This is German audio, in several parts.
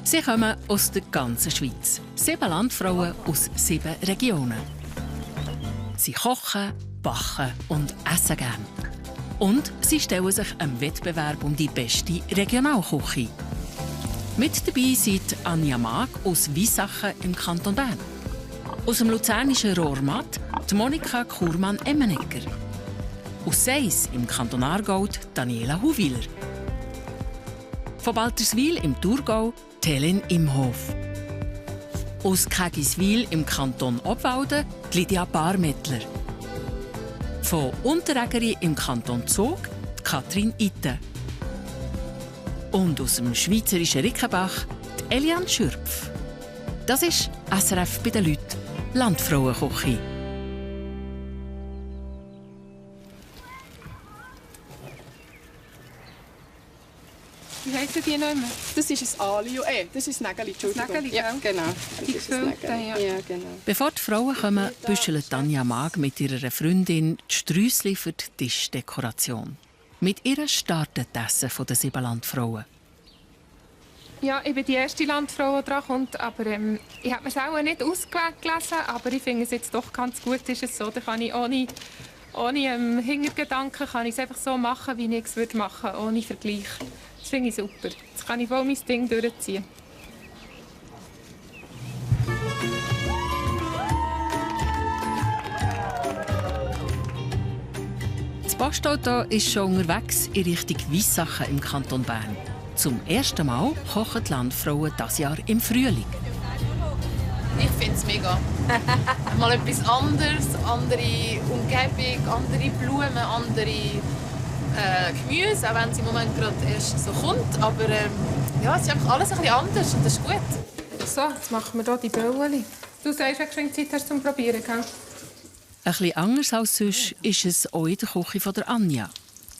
Sie kommen aus der ganzen Schweiz. 7 Landfrauen aus 7 Regionen. Sie kochen, backen und essen gern. Und sie stellen sich einem Wettbewerb um die beste Regionalküche. Mit dabei sind Anja Mag aus Weissachen im Kanton Bern. Aus dem luzernischen Rohrmatt die Monika Kurmann-Emmenegger. Aus Seis im Kanton Aargau Daniela Huwiler. Von Balterswil im Thurgau Helen Imhof. Aus Kägiswil im Kanton Obwalden Lydia Barmettler. Von Unterägeri im Kanton Zug Katrin Itten. Und aus dem schweizerischen Rickenbach Eliane Schürpf. Das ist SRF bei den Leuten, Landfrauenküche. Wie heissen die nicht mehr? Das ist ein Alio. Das ist ein Nägeli, Entschuldigung. Das Nägeli, ja, genau. Die gefüllte, ja. Ja, genau. Bevor die Frauen kommen, büschelt Anja Mag mit ihrer Freundin die Sträussli für die Tischdekoration. Mit ihr startet das Essen der 7 Landfrauen. Ja, ich bin die erste Landfrau, die dran kommt. Aber ich habe mir es auch nicht ausgelesen, aber ich finde es jetzt doch ganz gut. Ist es so, da kann ich ohne Hintergedanken kann ich es einfach so machen, wie ich es machen würde, ohne Vergleich. Das finde ich super. Jetzt kann ich voll mein Ding durchziehen. Das Postauto ist schon unterwegs in Richtung Weissachen im Kanton Bern. Zum ersten Mal kochen die Landfrauen dieses Jahr im Frühling. Ich finde es mega. Mal etwas anderes, andere Umgebung, andere Blumen, andere Gemüse, auch wenn es im Moment gerade erst so kommt. Aber ja, es ist einfach alles ein bisschen anders und das ist gut. So, jetzt machen wir hier die Bäuerchen. Du sagst, wenn du Zeit hast zum Probieren, gell? Ein bisschen anders als sonst ist es auch in der Küche von der Anja.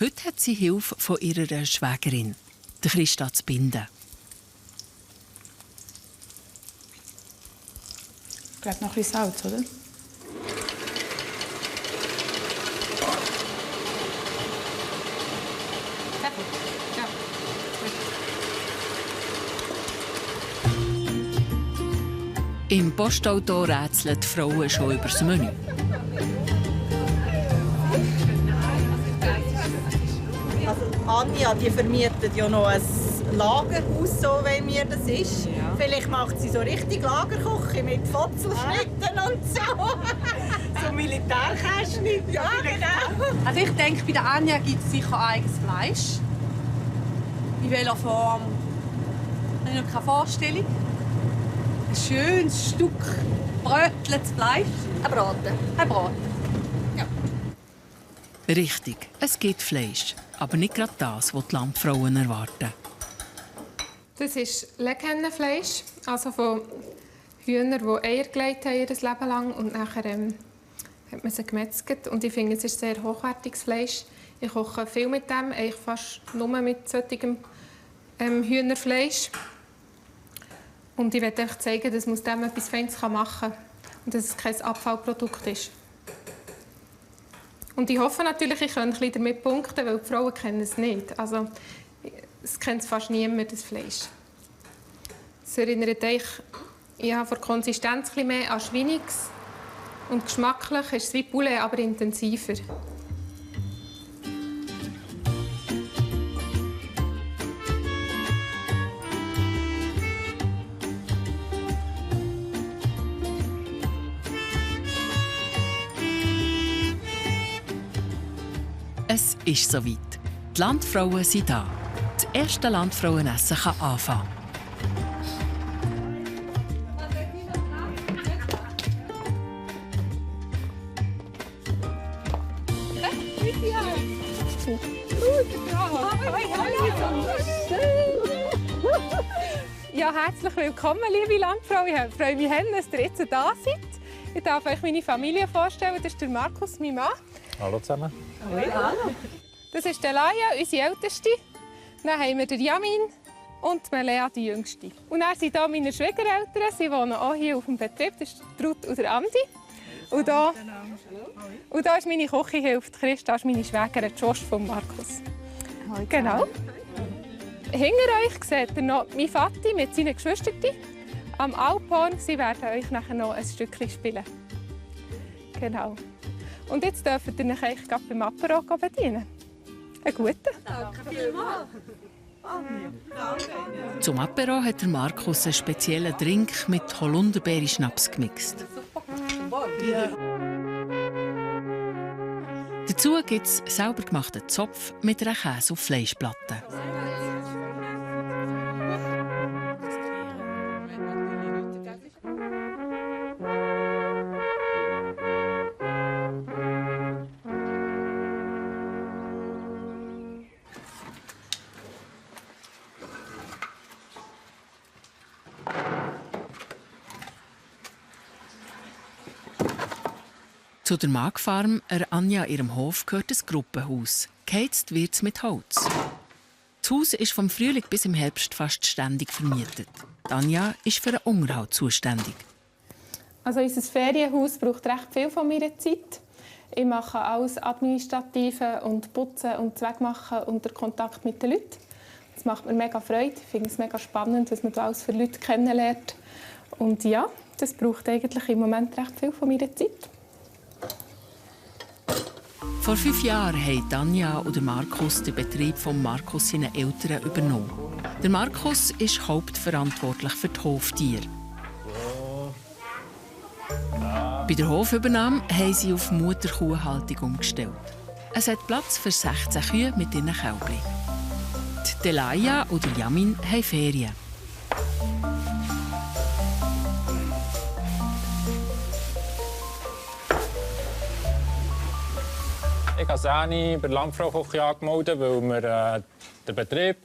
Heute hat sie Hilfe von ihrer Schwägerin, der Christa Zbinden. Ich glaube, noch ein bisschen Salz, oder? Im Postauto rätseln die Frauen schon über das Menü. Also Anja, die vermietet ja noch ein Lagerhaus, so wie mir das ist. Ja. Vielleicht macht sie so richtig Lagerküche mit Fotzelschnitten und so. So Militärkästchen. Ja, genau. Also ich denke, bei der Anja gibt es sicher eigenes Fleisch. In welcher Form? Ich habe noch keine Vorstellung. Ein schönes Stück bröteltes Fleisch. Ein Braten. Ein Braten. Ja. Richtig, es gibt Fleisch, aber nicht gerade das, was die Landfrauen erwarten. Das ist Legehennenfleisch, also von Hühnern, die Eier gelegt haben ihr Leben lang. Und nachher hat man sie gemetzelt. Und ich finde, es ist sehr hochwertiges Fleisch. Ich koche viel mit dem, eigentlich fast nur mit solchem Hühnerfleisch. Und ich möchte euch zeigen, dass man aus dem etwas Feines machen kann und dass es kein Abfallprodukt ist. Und ich hoffe natürlich, ich kann ein bisschen damit punkten, weil die Frauen kennen es nicht. Also, es kennt fast niemand, das Fleisch. Es erinnert euch, ich habe von der Konsistenz ein bisschen mehr an Schweinix. Und geschmacklich ist es wie Poulet, aber intensiver. Es ist soweit. Die Landfrauen sind da. Das erste Landfrauenessen kann anfangen. Ja, herzlich willkommen, liebe Landfrau. Ich freue mich, dass ihr jetzt da seid. Ich darf euch meine Familie vorstellen. Das ist der Markus, mein Mann. Hallo zusammen. Hallo. Das ist Laia, unsere Älteste. Dann haben wir den Jamin und die Melea, die Jüngste. Und dann sind hier meine Schwiegereltern. Sie wohnen auch hier auf dem Betrieb. Das ist Ruth und Andi. Und da ist meine Küchenhilfe, Christa, ist meine Schwägerin, Josh von Markus. Genau. Hinter euch seht ihr noch mein Vati mit seinen Geschwistern am Alphorn. Sie werden euch nachher noch ein Stückchen spielen. Genau. Und jetzt dürft ihr euch eigentlich gerade beim Apero bedienen. Einen guten. Danke vielmals. Zum Apero hat der Markus einen speziellen Drink mit Holunderbeere-Schnaps gemixt. Dazu gibt es selber gemachten Zopf mit einer Käse- und Fleischplatte. Zu der Magfarm, Anja ihrem Hof, gehört ein Gruppenhaus. Geheizt wird es mit Holz. Das Haus ist vom Frühling bis im Herbst fast ständig vermietet. Anja ist für den Unterhalt zuständig. Also unser Ferienhaus braucht recht viel von meiner Zeit. Ich mache alles Administrative und Putzen und Zweckmachen unter Kontakt mit den Leuten. Das macht mir mega Freude. Ich finde es mega spannend, was man da alles für Leute kennenlernt. Und ja, das braucht eigentlich im Moment recht viel von meiner Zeit. Vor 5 Jahren haben Anja und Markus den Betrieb von Markus seinen Eltern übernommen. Der Markus ist hauptverantwortlich für die Hoftiere. Bei der Hofübernahme haben sie auf Mutterkuhhaltung umgestellt. Es hat Platz für 16 Kühe mit ihren Kälbchen. Die Delaya und der Yamin haben Ferien. Ich habe Sani bei der Landfrau-Küche angemeldet, weil wir den Betrieb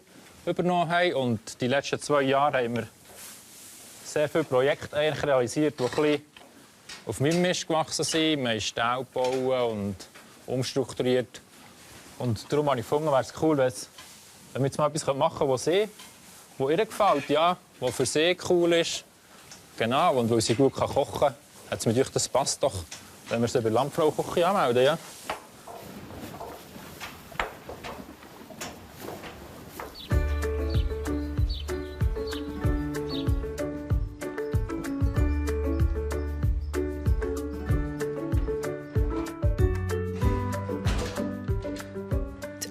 übernommen haben. Und die letzten 2 Jahre haben wir sehr viele Projekte realisiert, die ein bisschen auf meinem Mist gewachsen sind. Wir haben Ställe gebaut und umstrukturiert. Und darum habe ich gefunden, wäre es cool, wenn wir jetzt mal etwas machen können, was ihr gefällt, ja, was für sie cool ist. Genau, und weil sie gut kochen kann, hat es mir gedacht, das passt doch, wenn wir sie bei der Landfrau-Küche anmelden. Ja.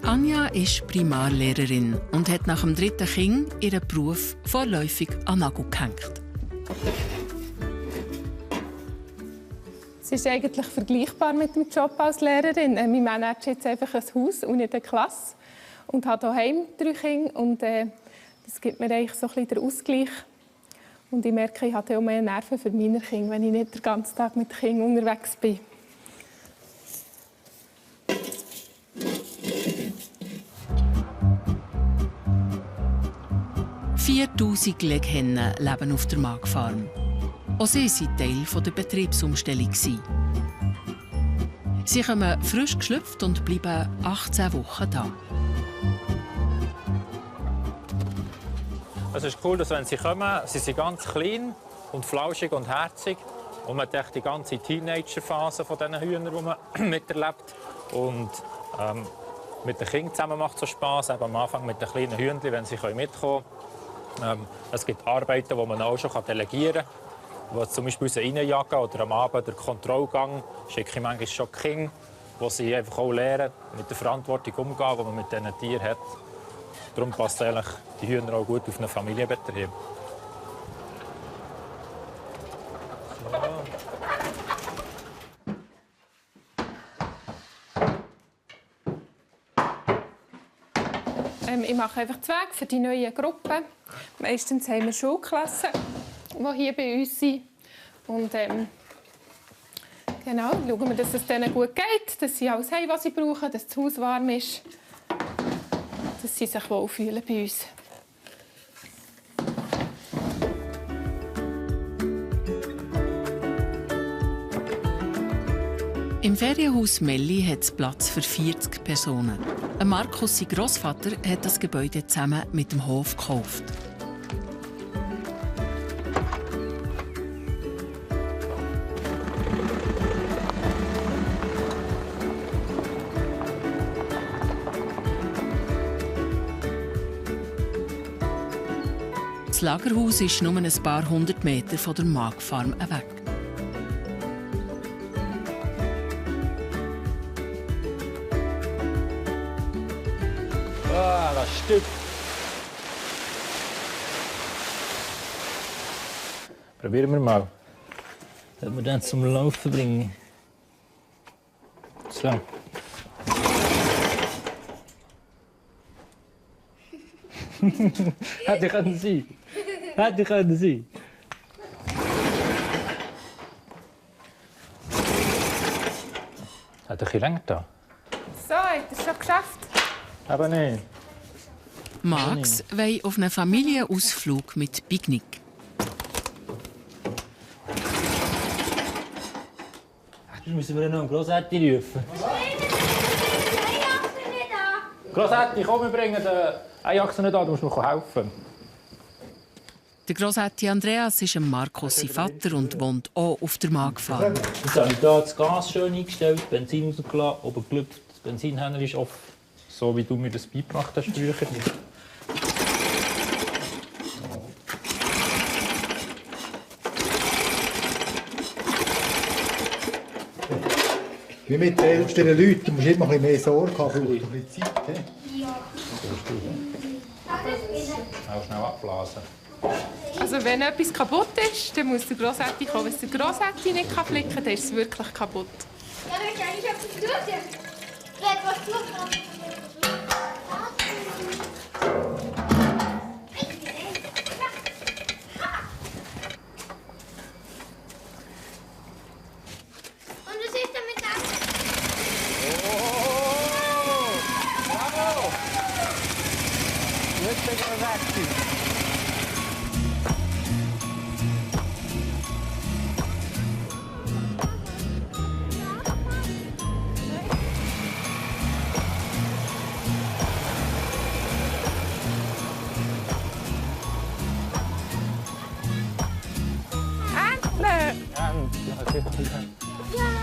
Anja ist Primarlehrerin und hat nach dem 3. Kind ihren Beruf vorläufig an den Nagel gehängt. Es ist eigentlich vergleichbar mit dem Job als Lehrerin. Ich manage jetzt einfach ein Haus und nicht eine Klasse und habe daheim 3 Kinder. Und, das gibt mir eigentlich so ein bisschen den Ausgleich. Und ich merke, ich habe auch mehr Nerven für meine Kinder, wenn ich nicht den ganzen Tag mit den Kindern unterwegs bin. 4000 Leghennen leben auf der Magfarm. Auch sie waren Teil der Betriebsumstellung. Sie kommen frisch geschlüpft und bleiben 18 Wochen da. Es ist cool, dass wenn sie kommen, sie sind ganz klein und flauschig und herzig. Und man hat die ganze Teenager-Phase von diesen Hühnern, die man miterlebt. Und mit den Kindern zusammen macht es so Spass, am Anfang mit den kleinen Hühnchen, wenn sie mitkommen können. Es gibt Arbeiten, die man auch schon delegieren kann. Zum Beispiel reinjagen oder am Abend den Kontrollgang schicke ich manchmal schon die Kinder, wo sie einfach auch lernen, mit der Verantwortung umgehen, die man mit diesen Tieren hat. Darum passt eigentlich die Hühner auch gut auf einen Familienbetrieb. Ich mache einfach die Wege für die neuen Gruppen. Meistens haben wir Schulklassen, die hier bei uns sind. Und genau, schauen wir, dass es denen gut geht, dass sie alles haben, was sie brauchen, dass das Haus warm ist, dass sie sich wohlfühlen bei uns. Im Ferienhaus Melli hat es Platz für 40 Personen. Markus, sein Grossvater, hat das Gebäude zusammen mit dem Hof gekauft. Das Lagerhaus ist nur ein paar hundert Meter von der Magfarm weg. Ah, das Stück. Probieren wir mal. Dass wir den zum Laufen bringen. So. Hätte können sein. Hätte können sein. Hat ein bisschen länger da. So, hat er es schon geschafft? Aber nicht. Max will auf einen Familienausflug mit Picknick. Jetzt müssen wir noch einen Grossetti rufen. Grossetti, komm, wir bringen den Ajax nicht an, du musst mir helfen. Der Grossetti Andreas ist Markus sein Vater und wohnt auch auf der Magfarm. Jetzt habe ich hier das Gas schön eingestellt, Benzin rausgelassen, oben gelüpft, das Benzinhändler ist offen. So wie du mir das beigebracht hast früher. Wie mit den älteren Leuten, du musst immer ein bisschen mehr Sorge haben, braucht ein bisschen Zeit. He? Auch schnell abblasen. Also wenn etwas kaputt ist, dann muss der Grossetti kommen. Wenn der Grossetti nicht flicken kann, dann ist es wirklich kaputt. Ja, aber ich habe etwas tun. Ich habe etwas tun. Und was ist damit ab? Bravo! Jetzt sind wir weg.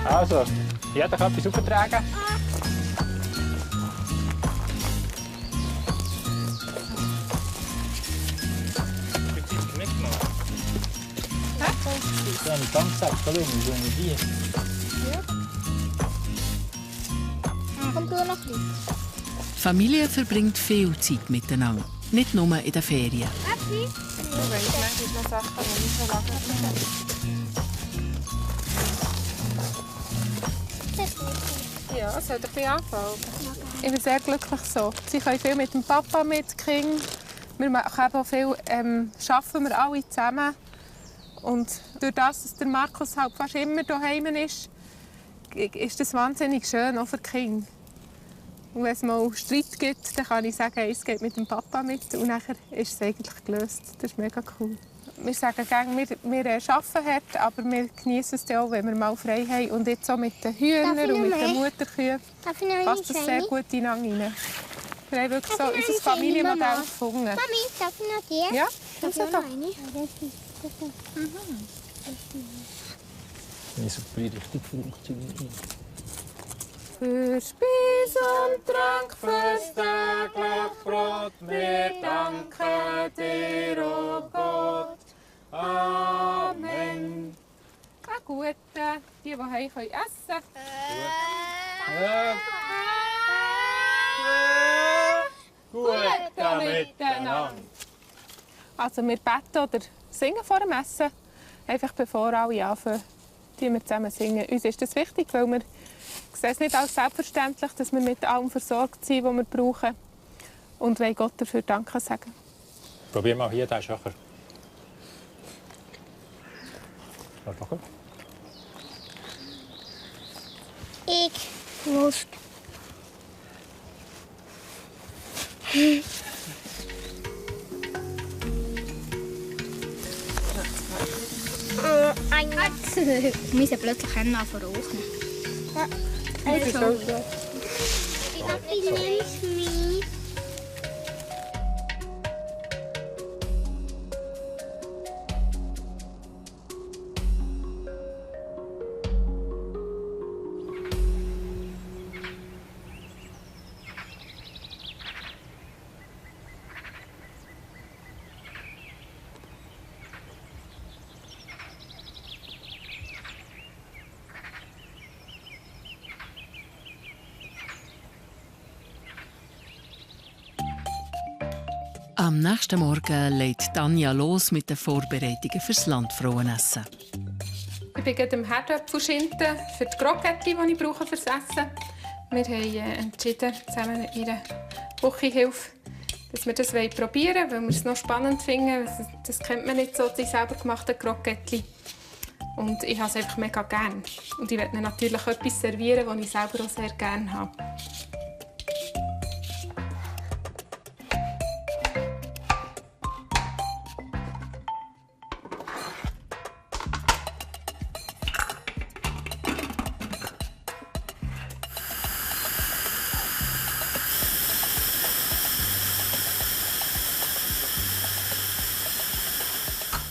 Also, jeder kann etwas auftragen. Ja, einen Tanksack, da so eine Bier. Komm du noch ein. Die Familie verbringt viel Zeit miteinander, nicht nur in den Ferien. Ich weiss, manchmal noch Sachen, die nicht so lange Ja, es sollte ein bisschen anfangen. Ich bin sehr glücklich so. Sie können viel mit dem Papa, mit den Kindern. Wir machen auch viel, arbeiten wir alle zusammen. Und durch das, dass der Markus halt fast immer daheim ist das wahnsinnig schön, auch für die Kinder. Und wenn es mal Streit gibt, dann kann ich sagen, es geht mit dem Papa mit. Und nachher ist es eigentlich gelöst. Das ist mega cool. Wir sagen gerne, wir arbeiten hart, aber wir genießen es auch, wenn wir mal frei haben. Und jetzt auch mit den Hühnern und mit den Mutterkühen passt das sehr gut ineinander. Wir haben wirklich so unser Familienmodell gefunden. Mami, darf ich noch dir? Ja, das also ist doch. Ich super richtig funktioniert. Für Speis und Trank, fürs täglich Brot, wir danken dir, o Gott. Amen. Einen guten, die heim können essen. Guten miteinander. Also wir beten oder singen vor dem Essen. Einfach bevor alle anfangen, die wir zusammen singen. Uns ist das wichtig, weil wir sehen es nicht als selbstverständlich, dass wir mit allem versorgt sind, was wir brauchen. Und wollen Gott dafür Danke sagen. Probier mal hier, der ist schwacher. Schwacher? Ich muss. Wir müssen plötzlich anfangen zu rauchen. Also. Ich nehme mich. Am nächsten Morgen legt Tanja los mit den Vorbereitungen fürs Landfrauenessen. Ich bin gerade am Herdöpfelschinten für die Kroketti, die ich brauche fürs Essen. Wir haben entschieden, zusammen mit meiner Küchenhilfe, dass wir das probieren wollen, weil wir es noch spannend finden. Das kennt man nicht so, die selber gemachten Kroketti. Und ich habe es einfach mega gerne. Und ich möchte natürlich etwas servieren, das ich selber auch sehr gerne habe.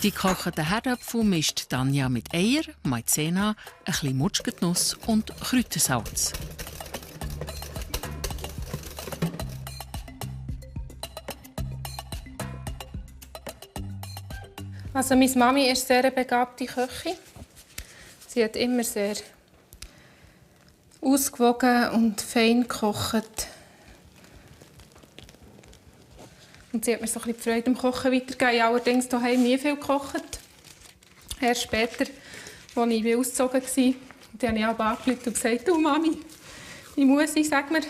Die gekochten Herdöpfel mischt Tanja mit Eier, Maizena, ein bisschen Mutschgetnuss und Kräutersalz. Also meine Mami ist sehr eine begabte Köchin. Sie hat immer sehr ausgewogen und fein gekocht. Und sie hat mir so ein bisschen die Freude am Kochen weitergegeben. Ich habe allerdings daheim nie viel gekocht. Erst später, als ich ausgezogen war, habe ich angerufen und gesagt, «Du Mami, ich muss, sag mir.»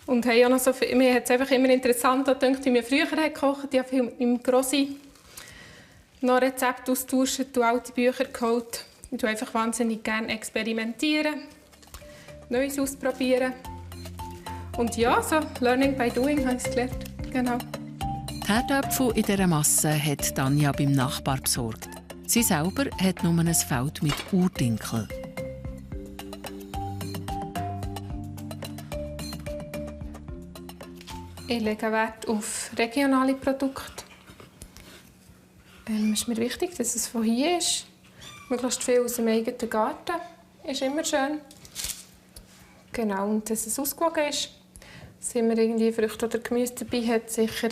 Und habe auch noch so viel, mir hat es einfach immer interessant gedacht, wie wir früher gekocht haben. Ich habe viel mit meinem Grossi noch Rezepte austauscht und alte Bücher geholt. Ich tue einfach wahnsinnig gerne experimentieren, Neues ausprobieren. Und ja, so Learning by Doing habe ich es gelernt. Genau. Die Herdöpfel in dieser Masse hat Tanja beim Nachbar besorgt. Sie selber hat nur ein Feld mit Urdinkel. Ich lege Wert auf regionale Produkte. Es ist mir wichtig, dass es von hier ist. Möglichst viel aus dem eigenen Garten ist immer schön. Genau, und dass es ausgewogen ist. Wenn man irgendwie Früchte oder Gemüse dabei hat, sicher.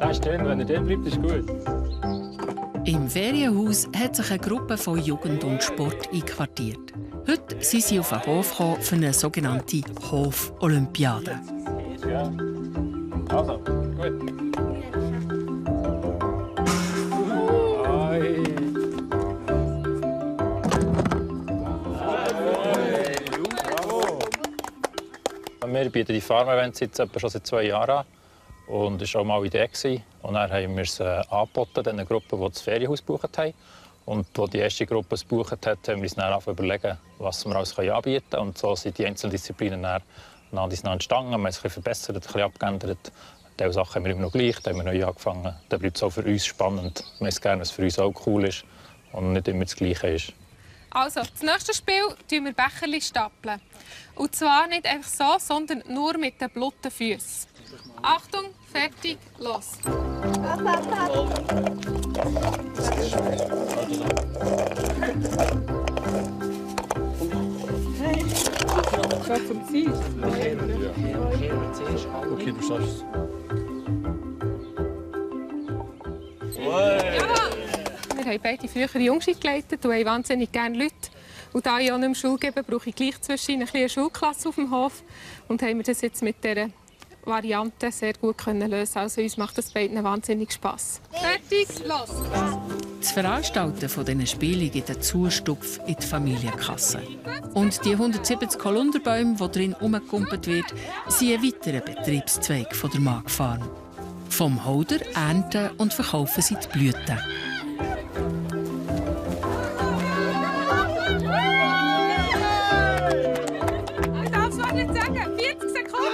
Da ist drin, wenn er drin bleibt, ist gut. Im Ferienhaus hat sich eine Gruppe von Jugend und Sport einquartiert. Heute sind sie auf den Hof gekommen für eine sogenannte Hof-Olympiade. Ja. Also, gut. Wir bieten die Farm-Events jetzt schon seit 2 Jahren an. Und das war auch mal eine Idee. Und dann haben wir es angeboten, den Gruppen, die das Ferienhaus gebucht haben. Und als die erste Gruppe es gebucht hat, haben wir uns dann überlegen, was wir alles anbieten können. Und so sind die einzelnen Disziplinen dann entstanden. Wir haben es ein bisschen verbessert, ein bisschen abgeändert. Diese Sachen haben wir immer noch gleich, da haben wir neu angefangen. Dann bleibt es auch für uns spannend. Wir wissen gerne, was für uns auch cool ist und nicht immer das Gleiche ist. Also, das nächste Spiel stapeln wir Becherchen stapeln. Und zwar nicht einfach so, sondern nur mit den blutigen Füßen. Achtung, fertig, los! Schon zum Ziel. Okay, du schaffst es. Wir haben beide früher Jungschein geleitet und haben wahnsinnig gerne Leute. Und da ich auch nicht mehr Schule gebe, brauche ich gleich zwischen eine Schulklasse auf dem Hof. Und haben wir das jetzt mit dieser Variante sehr gut lösen. Also uns macht das beiden wahnsinnig Spass. Fertig, los! Das Veranstalten dieser Spiele gibt einen Zustupf in die Familienkasse. Und die 170 Holunderbäume, die drin herumgekumpelt wird, sind ein weiterer Betriebszweig der Magfarm. Vom Holder ernten und verkaufen sie die Blüten. Ich darf es nicht sagen, 40 Sekunden!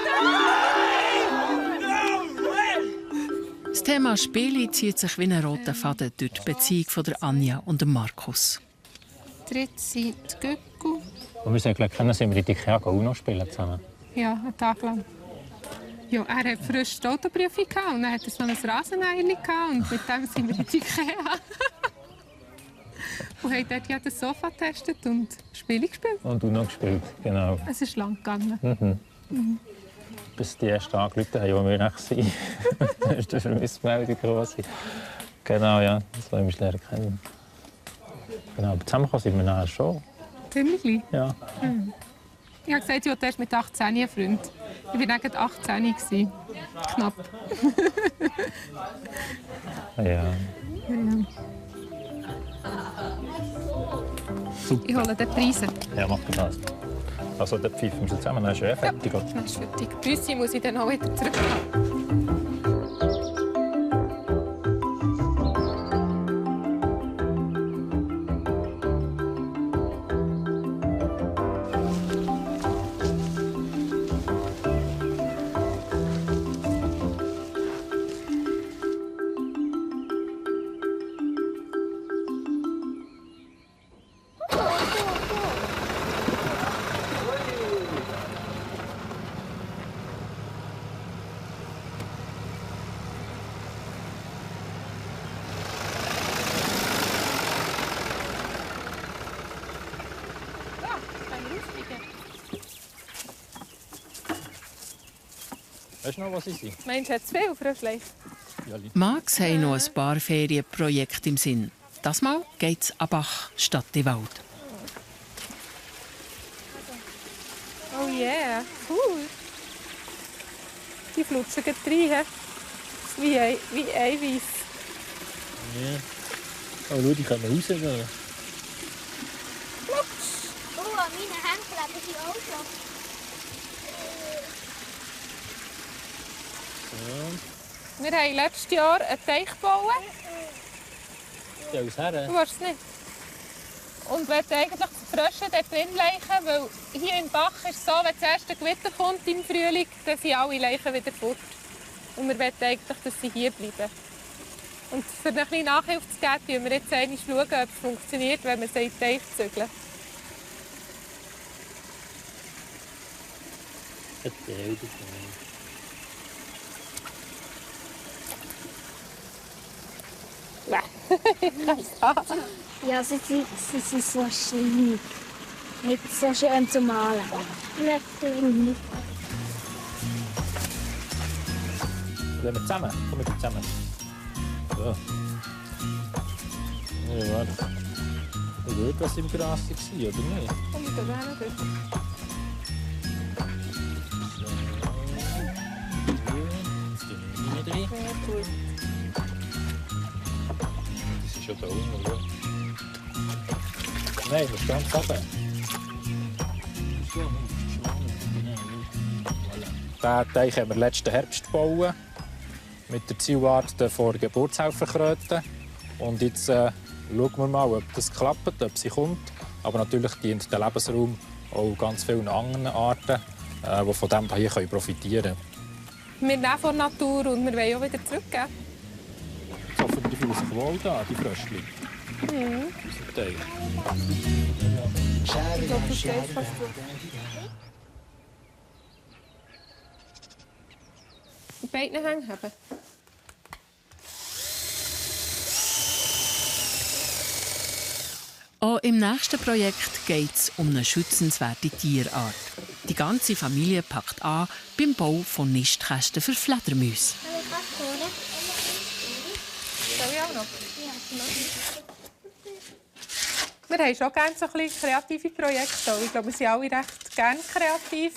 Das Thema Spiele zieht sich wie ein roter Faden durch die Beziehung von der Anja und dem Markus. Dritt sind die Göcku. Und wir sind kennen, sind wir in Ikea Uno spielen zusammen. Ja, einen Tag lang. Ja, er hatte frisch die Autoprüfung und dann hatte er noch ein Rasenmäherchen und mit dem sind wir in die Ikea. Und haben dort ja das Sofa getestet und Spiele gespielt. Und Uno gespielt, genau. Es ist lang gegangen. Bis bis die ersten angerufen haben, wo wir nicht waren. Das ist die Vermissmeldung groß. Genau, ja, das wollen wir lernen kennen. Genau, aber zusammengekommen sind wir nachher schon. Ziemlich. Ja. Ich habe gesagt, ich hatte erst mit 18 einen Freund. Ich war dann 18 gewesen. Knapp. Ja. Super. Ich hole die Preise. Ja, mach das. Also, dann pfeifen wir zusammen, dann ist er fertig. Oder? Dann ist fertig. Die Büsse muss ich dann auch wieder zurück. Weißt du noch, was ich sehe? Meinst du, hat zu viel für einen Schleich? Max haben noch ein paar Ferienprojekte im Sinn. Das Mal geht es an Bach statt in Wald. Oh yeah, cool. Die flutschen gleich rein. Wie Eiweiß. Ja. Oh, schau, die können rausgehen. Oh, an meinen Händen kleben sie auch schon. Wir haben letztes Jahr einen Teich gebaut. Stell es her. Du willst es nicht. Und wollte eigentlich die Frösche dort drin legen, weil hier im Bach ist es so, wenn das erste Gewitter kommt im Frühling, dann sind alle Leichen wieder fort. Und wir wollen eigentlich, dass sie hier bleiben. Und für eine kleine Nachhilfe zu geben, schauen wir jetzt einmal, ob es funktioniert, wenn wir sie in den Teich zügeln. Ja, sie sind so schön. Nicht so schön zu malen. Natürlich. Gehen wir zusammen? Komm mit zusammen. So. Ja, warte. Ich will etwas im Gras war, oder nicht? Komm, wir gehen auch dort. Jetzt tun wir nicht rein. Sehr gut. Das ist schon da unten, oder? Nein, das ist ganz oben. Diesen Teich haben wir letzten Herbst gebaut. Mit der Zielart vor Geburtshelferkröten. Und jetzt schauen wir mal, ob das klappt, ob sie kommt. Aber natürlich dient der Lebensraum auch ganz vielen anderen Arten, die von dem hier profitieren können. Wir nehmen von der Natur und wir wollen auch wieder zurückgeben. Ich hoffe, die fühlen sich wohl da, die Fröschchen. Mhm. Unser Teich. Ich glaube, du stehst fast gut. Die beiden Hänge haben. Auch im nächsten Projekt geht es um eine schützenswerte Tierart. Die ganze Familie packt an beim Bau von Nistkästen für Fledermäuse. Soll ich auch noch? Wir haben schon gerne so ein bisschen kreative Projekte. Ich glaube, wir sind alle recht gerne kreativ.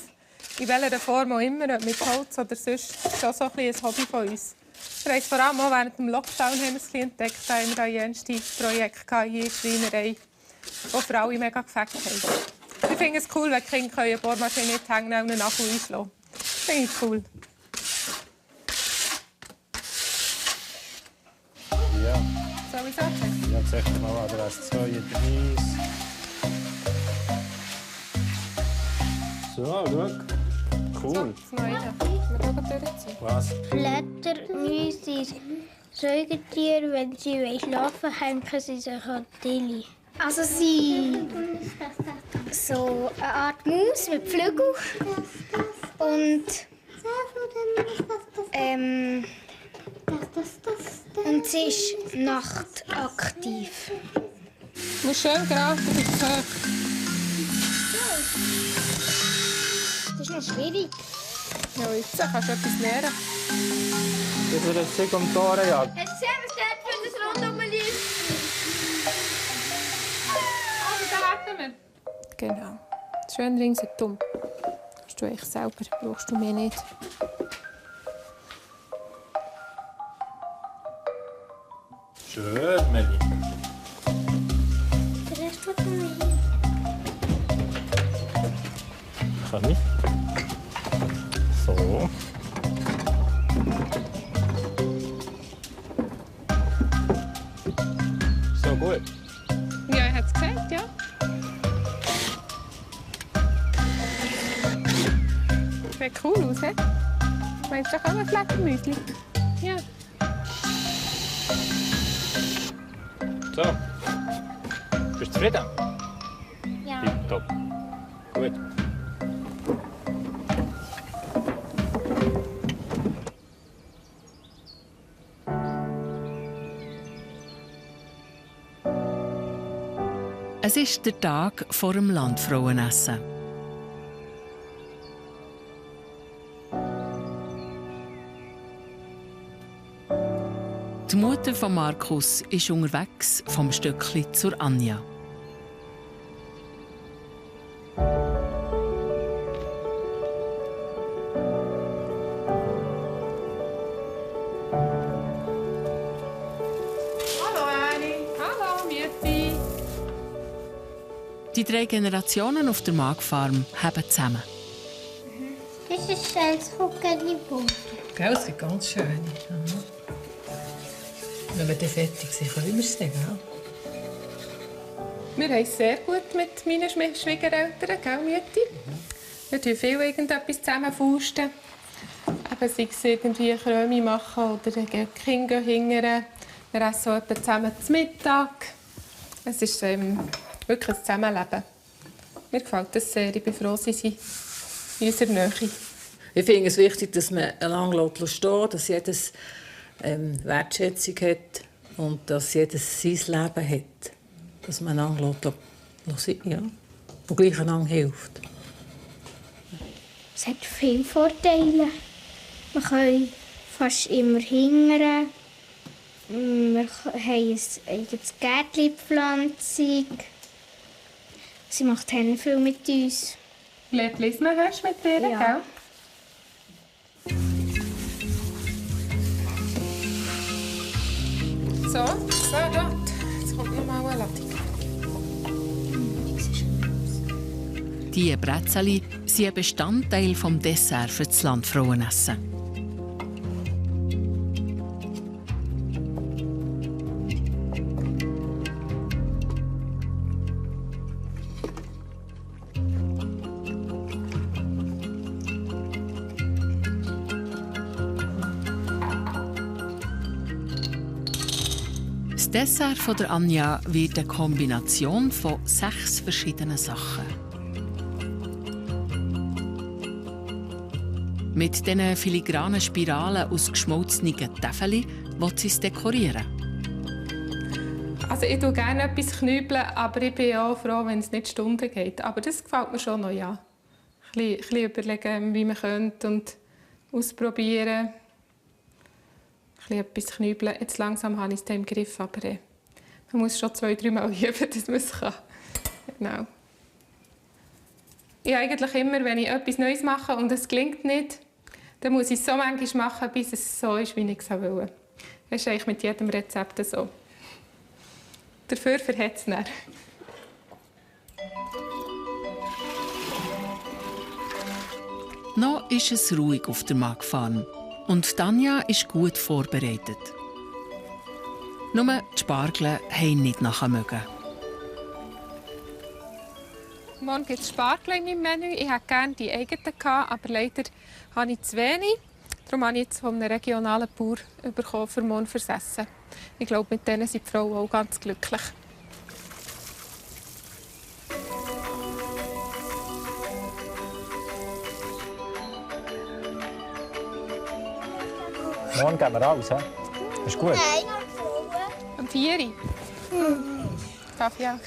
In welcher Form auch immer, ob mit Holz oder sonst, das ist schon so ein Hobby von uns. Wir haben es vor allem auch während dem Lockdown haben wir es entdeckt. Da haben wir ein ernstes Projekt hier in der Schreinerei, das für alle mega gefällt haben. Ich finde es cool, wenn die Kinder eine Bohrmaschine nicht hängen und einen Akku einschlagen. Das finde ich cool. Ja. Soll ich sagen? Ja, sag mal an, da ist 32. So, schau. Cool. Das Neue. Wir gehen durchziehen. Was? Fledermäuse sind Säugetiere. Wenn sie schlafen wollen, hängen sie sich an die Tilly. Also sie so eine Art Maus mit Flügeln. Und und sie ist nachtaktiv. Du musst schön gerade auf die Höhe. Das ist noch schwierig. Ja, jetzt kannst du etwas lernen. Das ist eine Ziege um Tore, ja. Hast du gesehen, was dort für das Rundum liegt? Da hätten wir. Genau. Schön ringsherum. Hast du eigentlich selber, brauchst du mir nicht. Schön, Melli. Der Rest tut mir hin. Kann ich? So. So gut. Ja, ich habe es gesagt, ja. Sieht cool aus, he? Meinst du doch auch ein Fleckermüsli? Ja. So. Bist du zufrieden? Ja. Top. Gut. Es ist der Tag vor dem Landfrauenessen. Die Mutter von Markus ist unterwegs vom Stöckli zur Anja. Hallo, Anni. Hallo, Mütti. Die 3 Generationen auf der Magfarm haben zusammen. Das ist ein Zuckerli-Bunte. Gell, es gibt ganz schöne. Mhm. Wenn wir dann fertig sind, können wir es sehen, gell? Wir haben es sehr gut mit meinen Schwiegereltern, gell, Mütti? Wir tun viel irgendetwas zusammenfusten. Eben, sei es irgendwie Krömi machen oder ein Kind hingern. Wir essen auch etwa zusammen zum Mittag. Es ist wirklich ein Zusammenleben. Mir gefällt das sehr. Ich bin froh, Sie sind in unserer Nähe. Ich finde es wichtig, dass man lange stehen lässt, dass jedes Wertschätzung hat und dass jedes sein Leben hat. Dass man lange lässt, ja, und gleich einander hilft. Es hat viele Vorteile. Man kann fast immer hingern. Wir haben ein eigenes Gärtchen-Pflanzung. Sie macht viel mit uns. Lernt lesen hast mit dir, Ja. gell? So, da. Jetzt kommt noch mal eine Ladung. Die Bretzeli sind ein Bestandteil des Desserts für das Landfrauenessen. Das Dessert von der Anja wird eine Kombination von 6 verschiedenen Sachen. Mit diesen filigranen Spiralen aus geschmolzenen Täfeli will sie es dekorieren. Also ich tue gerne etwas knübeln, aber ich bin auch froh, wenn es nicht Stunden geht. Aber das gefällt mir schon noch, ja. Ein bisschen überlegen, wie man könnte und ausprobieren. Ein bisschen etwas knübeln. Jetzt langsam habe ich es im Griff, aber man muss schon 2-3 Mal üben, dass man es kann. Genau. Ich eigentlich immer, wenn ich etwas Neues mache und es gelingt nicht, dann muss ich es so manchmal machen, bis es so ist, wie ich es will. Das ist eigentlich mit jedem Rezept so. Dafür verhält es nicht. Noch ist es ruhig auf der Magfarm und Tanja ist gut vorbereitet. Nur die Spargel haben nicht nachmögen. Morgen gibt es Spargel in meinem Menü. Ich hätte gerne die eigenen gehabt, aber leider habe ich zu wenig. Darum habe ich jetzt von einem regionalen Bauer bekommen für morgen fürs Essen. Ich glaube, mit denen sind die Frauen auch ganz glücklich. Morgen gehen wir raus, he? Ist gut? Am 4 Uhr. Darf ich auch?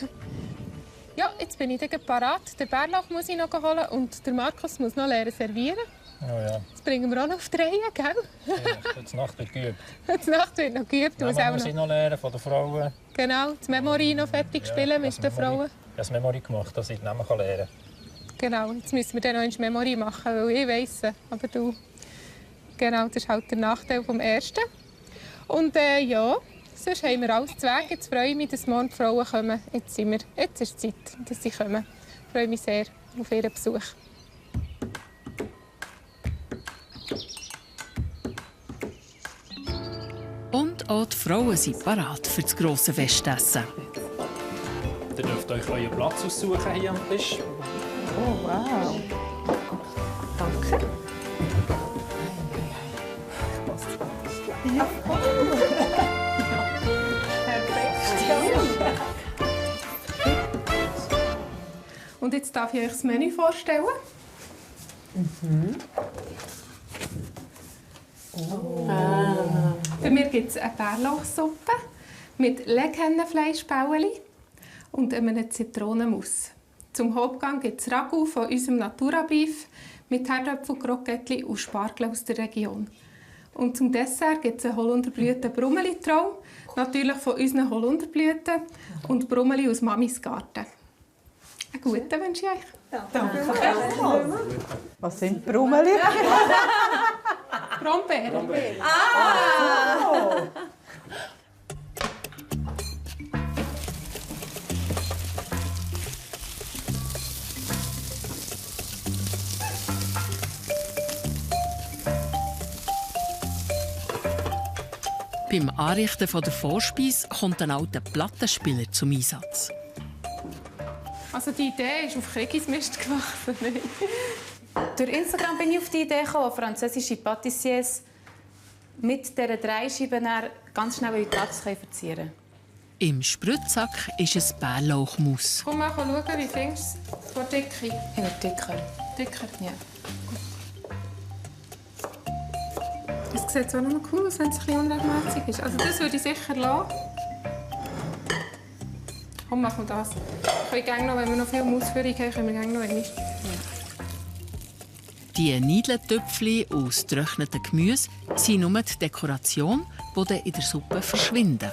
Ja, jetzt bin ich dann parat. Den Bärlauch muss ich noch holen und der Markus muss noch lernen servieren. Oh ja. Das bringen wir auch noch auf die Reihe, gell? Ja, heute Nacht wird geübt. Heute Nacht wird noch geübt. Ja, muss ich noch lernen von den Frauen. Genau, das Memory noch fertig spielen mit den Frauen. Ich habe das Memory gemacht, dass ich die Namen lernen kann. Genau, jetzt müssen wir dann noch ein Memory machen, weil ich weiss, aber du... Genau, das ist halt der Nachteil vom Ersten. Und ja, sonst haben wir alles zu Weg. Jetzt freue ich mich, dass morgen die Frauen kommen. Jetzt ist Zeit, dass sie kommen. Ich freue mich sehr auf ihren Besuch. Und auch die Frauen sind parat für das grosse Festessen. Ihr dürft euch euren Platz aussuchen hier am Tisch. Oh, wow. Danke. Und jetzt darf ich euch das Menü vorstellen. Bei mir gibt es eine Bärlauchsuppe mit Leghennenfleischbällchen und einem Zitronenmus. Zum Hauptgang gibt es Ragout von unserem Natura-Beef mit Herdöpfelkrokettli und Spargel aus der Region. Und zum Dessert gibt es einen Holunderblüten-Brummeli-Traum, natürlich von unseren Holunderblüten und Brummeli aus Mamis Garten. Einen guten wünsche ich euch. Danke. Was sind Brummeli? Brombeeren. Ah! Beim Anrichten der Vorspeise kommt ein alter Plattenspieler zum Einsatz. Also die Idee ist auf Kriegismist gewachsen. Durch Instagram bin ich auf die Idee gekommen, französische Patissiers mit dieser Dreischeibe ganz schnell in die Tasse verzieren können. Im Spritzsack ist ein Bärlauchmus. Komm mal schauen, wie findest du es? Vor Dicke? Ich will dicker. Dicker? Ja. Das sieht so noch cool aus, wenn es ein bisschen unregelmäßig ist. Also das würde ich sicher lassen. Komm, machen wir das. Wir können noch, wenn wir noch viel Ausführung haben, können wir gerne noch einmal. Die Niedeltöpfchen aus getrocknetem Gemüse sind nur die Dekoration, die dann in der Suppe verschwinden.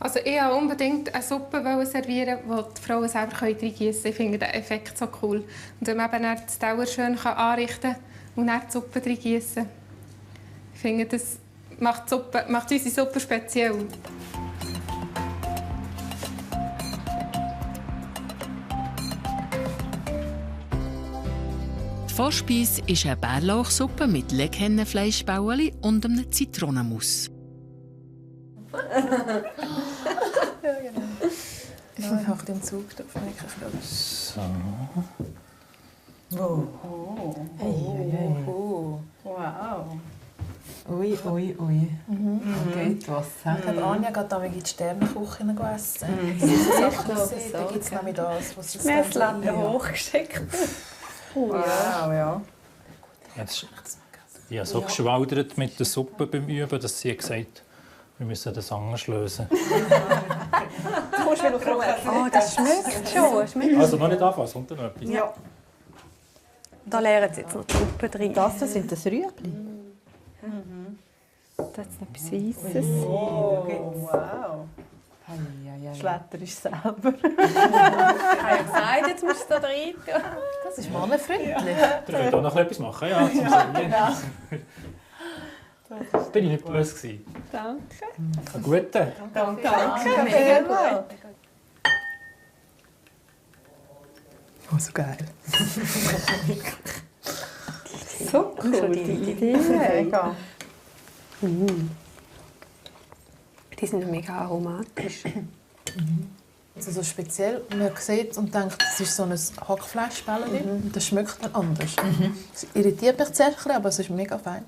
Also ich wollte unbedingt eine Suppe servieren, wo die Frauen selber reingießen können. Ich finde den Effekt so cool. Und wenn man eben dann das Teller schön anrichten kann und dann die Suppe reingießen. Ich finde, das macht unsere Suppe speziell. Die Vorspeise ist eine Bärlauchsuppe mit Leghennenfleischbällchen und einem Zitronenmus. Ja, genau. Ich mache den Zug, da merke ich glaube. So. Oh. Wow. Ui. Geht was. Hat Anja gerade in die Sternenküche essen? Da gibt es nämlich das, was es Messlatte hochgeschickt. Wow, ja. Jetzt, ich habe so geschwaudert mit der Suppe beim Üben, dass sie gesagt hat, wir müssen das anders lösen. Du musst wieder kochen. Oh, das schmeckt schon. Also noch nicht anfangen, kommt noch etwas? Ja. Da lernen sie jetzt noch die Suppe drin. Das sind das Rüebli. Das ist etwas Weisses. Oh, wow. Schletter ist selber. Ich habe ja gesagt, jetzt musst du da rein. Das ist mannenfreundlich. Ihr könnt auch noch etwas machen, ja, zum Singen. Das bin ich nicht böse gewesen. Danke. Einen guten. Danke, mega gut. Oh, so geil. So cool, die Idee. Mega. Die sind mega aromatisch. Also so speziell, man sieht und denkt, es ist so ein Hackfleischbällchen und das schmeckt dann anders. Es irritiert mich zuerst, aber es ist mega fein.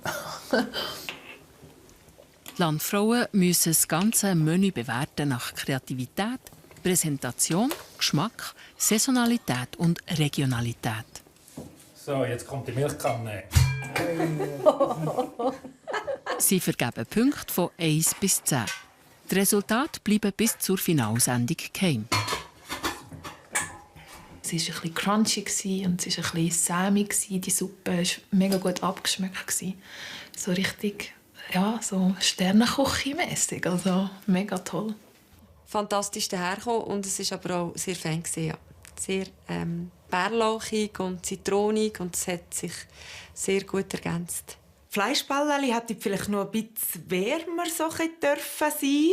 Die Landfrauen müssen das ganze Menü bewerten nach Kreativität, Präsentation, Geschmack, Saisonalität und Regionalität. So, jetzt kommt die Milchkanne. Sie vergeben Punkte von 1 bis 10. Die Resultate bleiben bis zur Finalsendung geheim. Es war ein bisschen crunchy und es war ein bisschen sämig. Die Suppe war mega gut abgeschmeckt. So richtig, ja, so Sternenkoche-mässig. Also mega toll. Fantastisch dahergekommen und es war aber auch sehr fein. Ja. Sehr bärlauchig und zitronig und es hat sich sehr gut ergänzt. Fleischbällchen hätte vielleicht noch ein bisschen wärmer so dürfen sein,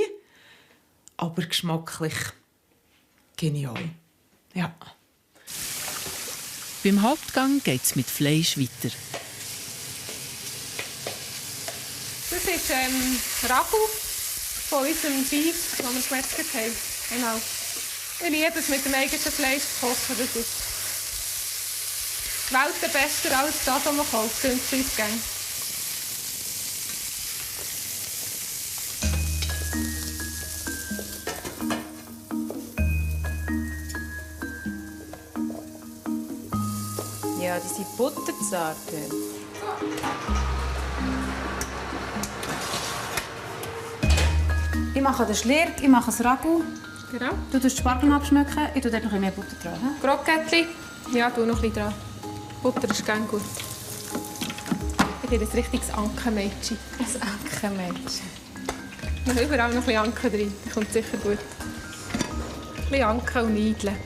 aber geschmacklich genial. Ja. Beim Hauptgang geht es mit Fleisch weiter. Das ist Ragu von unserem Beef, das wir gemetzelt haben. Genau. Ich liebe es, mit dem eigenen Fleisch zu kochen. Das ist die Welt besser als das, was man kauft. Ja, die sind butterzart. Ich mache den Schlirk, ich mache das Ragu. Genau. Du tust die Spargel abschmecken, ich tue dort noch ein bisschen mehr Butter dran. Krokettli, ja, tu noch ein bisschen dran. Butter ist gerne gut. Ich bin ein richtiges Ankenmädchen. Ein Ankenmädchen. Noch überall noch ein bisschen Anken drin, das kommt sicher gut. Ein bisschen Anken und Neideln.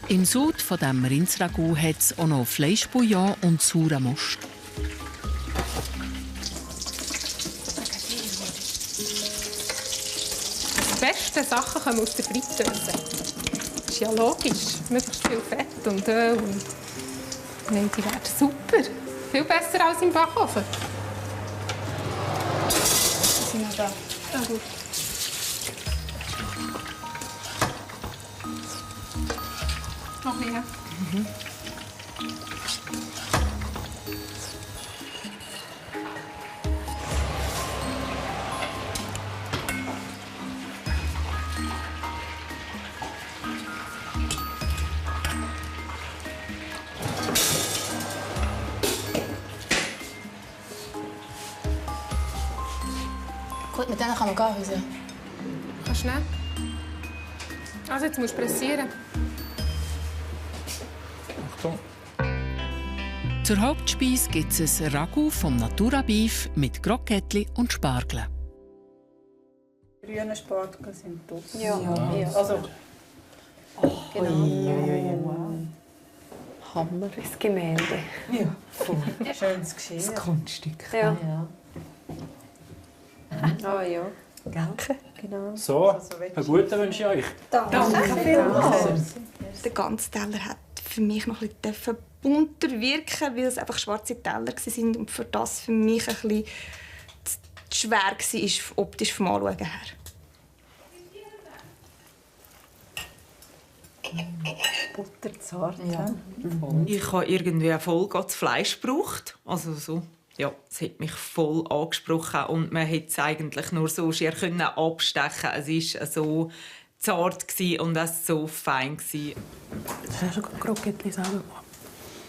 Im Sud von diesem Rindsragout hat es auch noch Fleischbouillon und sauren Most. Die besten Sachen kommen aus der Fritteuse. Das ist ja logisch. Möglichst viel Fett und Öl. Nein, die werden super. Viel besser als im Backofen. Die sind noch da. Ah, gut. Noch mehr. Gut, mit denen kann man gehen, Hüse. Kannst du schnell? Also, jetzt musst du pressieren. Achtung. Zur Hauptspeise gibt es ein Ragout vom Natura Beef mit Krokettli und Spargel. Grüne Spargel sind top. Ja. Also, Genau. Wow. Hammer. Das Gemälde. Ja, voll. Schönes Geschehen. Das Kunststück. Ja. Ah ja. Danke. Genau. So, einen guten wünsche ich euch. Danke vielmals. Der ganze Teller hat für mich noch ein bisschen bunter wirken, weil es einfach schwarze Teller waren und für das für mich ein bisschen zu schwer war, optisch vom Anschauen her. Butterzart. Ja. Ich habe irgendwie voll das Fleisch gebraucht. Also so. Ja, es hat mich voll angesprochen und man hätte es eigentlich nur so schier abstechen. Es war so zart und auch so fein. Hast du schon Krokettli selber gemacht?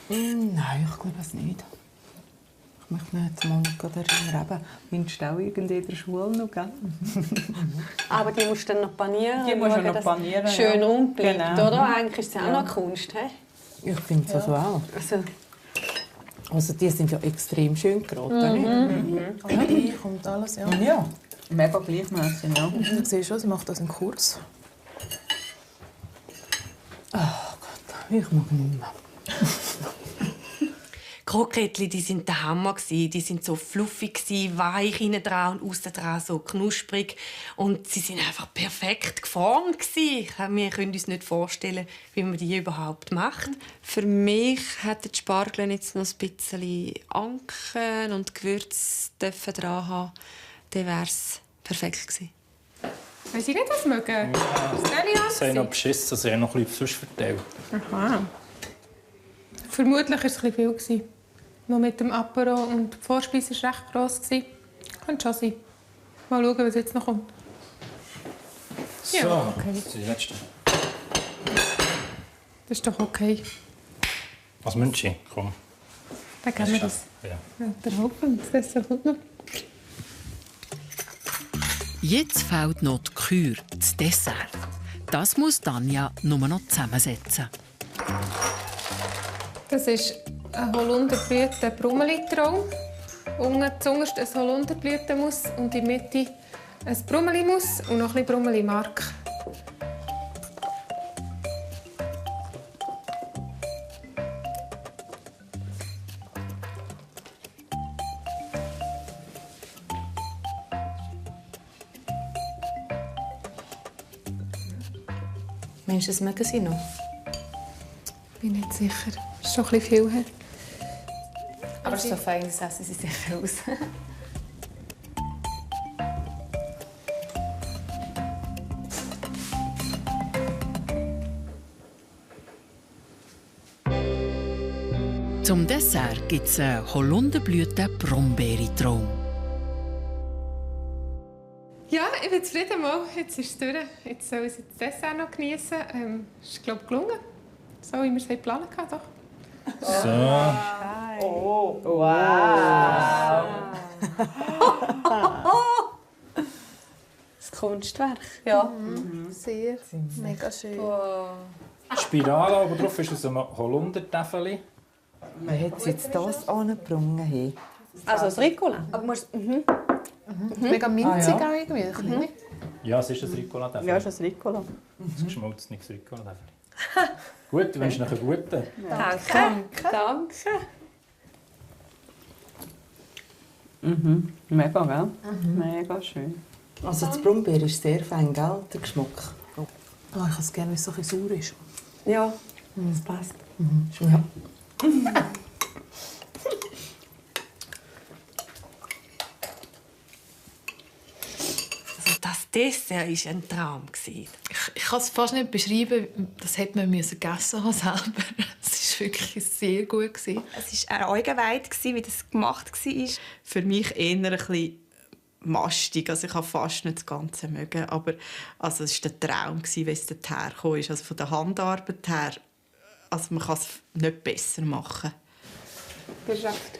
Nein, ich glaube es nicht. Ich möchte mich jetzt mal nicht erinnern. Findest du auch irgendwie in der Schule noch, gell? Aber die musst du dann noch panieren. Die musst du noch panieren, schön rund bleibt, genau. oder? Eigentlich ist es auch noch Kunst. He? Ich finde es also auch. Also die sind ja extrem schön geraten. Ei kommt alles, ja. Ja, mega gleichmässig. Ja. Du siehst schon, sie macht das einen Kurs. Ach Gott, ich mag nicht mehr. Krokettli, die sind der Hammer gsi. Die sind so fluffig gsi, weich innen dran und außen dran so knusprig. Und sie sind einfach perfekt geformt gsi. Wir können uns nicht vorstellen, wie man die überhaupt macht. Für mich hätten die Spargel jetzt noch ein bisschen Anken und Gewürz dran haben. Dann wäre es perfekt gewesen. Haben Sie nicht das mögen? Sie haben noch beschissen, sie haben noch ein bisschen sonst verteilt. Aha. Vermutlich war es ein bisschen viel. Noch mit dem Apero und die Vorspeise war recht gross. Könnte schon sein. Mal schauen, was jetzt noch kommt. So, Ja, okay. das ist die letzte. Das ist doch okay. Was wünsche ich? Komm. Dann geben wir das. Ja. Ja, der Haufen, das kommt noch. Jetzt fehlt noch die Kür, das Dessert. Das muss Tanja nur noch zusammensetzen. Das ist ein Holunderblüten-Brummeli-Traum. Unten zuunterst ein Holunderblütenmus und in der Mitte ein Brummeli-Muss und noch ein bisschen Brummeli-Mark. Meinst du, das mögen sie noch? Ich bin nicht sicher. Das ist schon ein bisschen viel. Aber es ist so fein, das essen sie sicher aus. Zum Dessert gibt es einen Holunderblüten-Brombeere-Traum. Ja, ich bin zufrieden. Jetzt ist es durch. Jetzt soll ich das Dessert noch genießen. Ist, glaube ich, gelungen. So, wie wir es geplant haben. Doch. So. Oh, wow! Das Kunstwerk. Ja, sehr. Mega schön. Die Spirale oben drauf ist aus einem Holundertäfeli. Man hat es jetzt das angebracht. Hey. Also das Ricola. Aber mega minzig auch irgendwie. Ja, es ist ein Ricola-Täfeli. Ja, es ist ein Ricola. Das geschmolzenes Ricola-Täfeli. Gut, ich wünsche noch einen guten. Danke. Mega, gell? Mega schön. Also das Brombeer ist sehr fein, gell? Der Geschmack. Oh, ich habe es gerne, wenn es so ein bisschen sauer ist. Ja, das passt. Ja. Also das Dessert war ein Traum. Ich kann es fast nicht beschreiben. Das hätte man gegessen haben selber. Es war wirklich sehr gut. Es war auch Augenweid, wie das gemacht war. Für mich eher ein bisschen mastig. Also ich habe fast nicht das Ganze mögen. Aber also es war der Traum, wie es dort hergekommen ist. Also von der Handarbeit her, also man kann es nicht besser machen. Geschafft.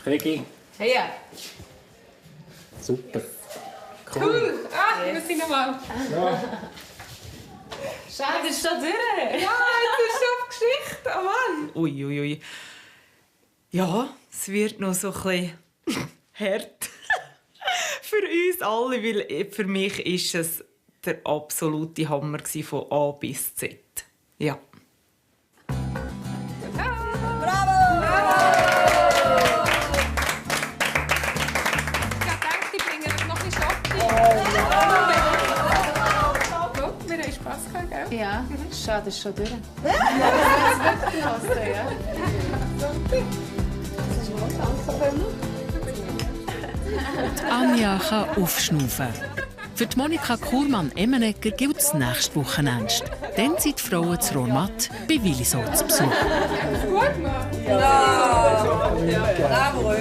Krigi. Hey, ja. Super. Cool. Wir sind nochmal. Ja. Schade, ist schon durch. Ja, jetzt ist schon auf Geschichte. Oh Mann. Ui. Ja, es wird noch so ein bisschen hart für uns alle, weil für mich ist es der absolute Hammer von A bis Z. Ja. Ja, schade, ist schon durch. Anja kann aufschnaufen. Für die Monika Kurmann-Emmenegger gilt das nächste Wochenende. Dann sind die Frauen zu Rohrmatt bei Willisau zu Besuch. Gut, Mann. Ja, bravo.